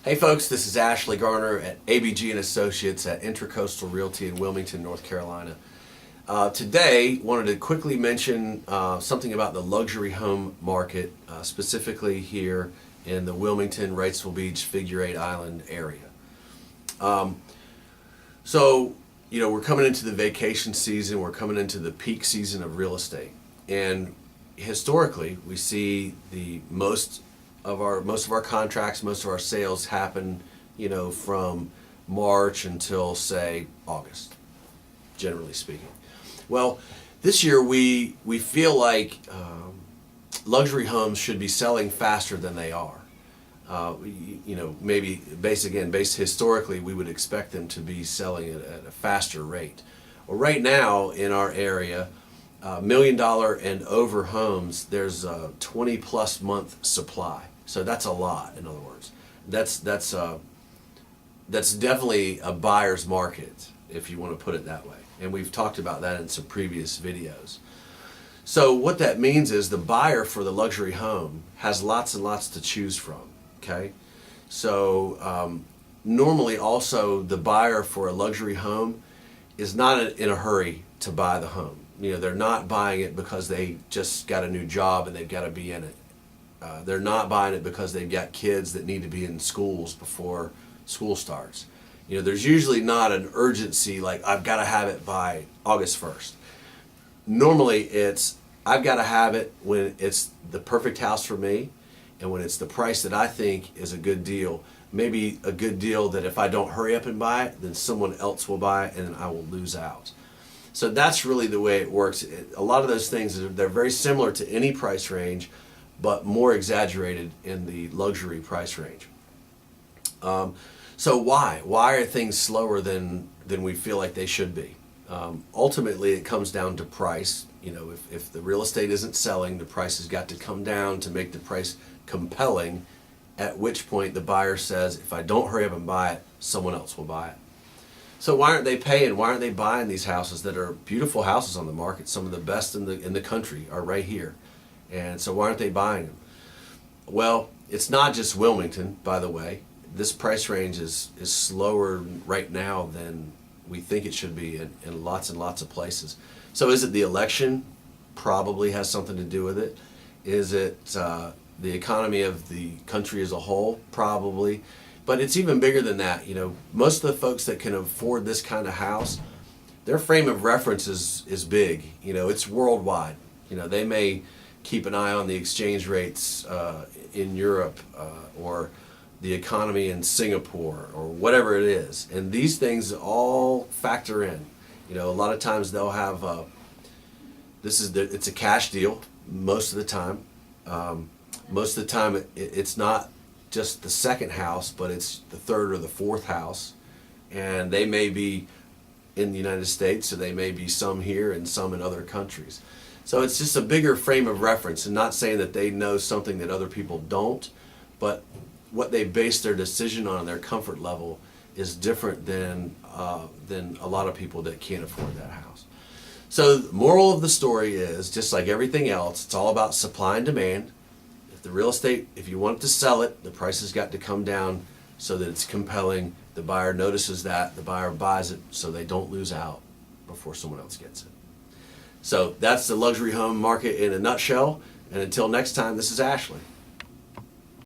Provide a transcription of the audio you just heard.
Hey folks, this is Ashley Garner at ABG and Associates at Intracoastal Realty in Wilmington, North Carolina. Today, wanted to quickly mention something about the luxury home market, specifically here in the Wilmington, Wrightsville Beach, Figure 8 Island area. We're coming into the vacation season, we're coming into the peak season of real estate. And historically, we see most of our contracts, most of our sales happen, from March until say August, generally speaking. Well, this year we feel like luxury homes should be selling faster than they are. Maybe based historically, we would expect them to be selling at a faster rate. Well, right now in our area, $1 million and over homes, there's a 20+ month supply. So that's a lot. In other words, that's definitely a buyer's market, if you want to put it that way. And we've talked about that in some previous videos. So what that means is the buyer for the luxury home has lots and lots to choose from. Okay, so normally also the buyer for a luxury home is not in a hurry to buy the home. They're not buying it because they just got a new job and they've got to be in it. They're not buying it because they've got kids that need to be in schools before school starts. There's usually not an urgency like I've got to have it by August 1st. Normally it's I've got to have it when it's the perfect house for me and when it's the price that I think is a good deal. Maybe a good deal that if I don't hurry up and buy it, then someone else will buy it and then I will lose out. So that's really the way it works. A lot of those things, they're very similar to any price range, but more exaggerated in the luxury price range. So why? Why are things slower than we feel like they should be? Ultimately, it comes down to price. If the real estate isn't selling, the price has got to come down to make the price compelling, at which point the buyer says, if I don't hurry up and buy it, someone else will buy it. So why aren't they paying? Why aren't they buying these houses that are beautiful houses on the market? Some of the best in the country are right here. And so why aren't they buying them? Well, it's not just Wilmington, by the way. This price range is slower right now than we think it should be in lots and lots of places. So is it the election? Probably has something to do with it. Is it the economy of the country as a whole? Probably. But it's even bigger than that. Most of the folks that can afford this kind of house, their frame of reference is big. It's worldwide. They may keep an eye on the exchange rates in Europe or the economy in Singapore or whatever it is. And these things all factor in. A lot of times they'll have, it's a cash deal most of the time. Most of the time it's not just the second house, but it's the third or the fourth house. And they may be in the United States, so they may be some here and some in other countries. So it's just a bigger frame of reference, and not saying that they know something that other people don't, but what they base their decision on, their comfort level, is different than a lot of people that can't afford that house. So the moral of the story is, just like everything else, it's all about supply and demand. If the real estate, if you want to sell it, the price has got to come down so that it's compelling. The buyer notices that, the buyer buys it so they don't lose out before someone else gets it. So that's the luxury home market in a nutshell. And until next time, this is Ashley.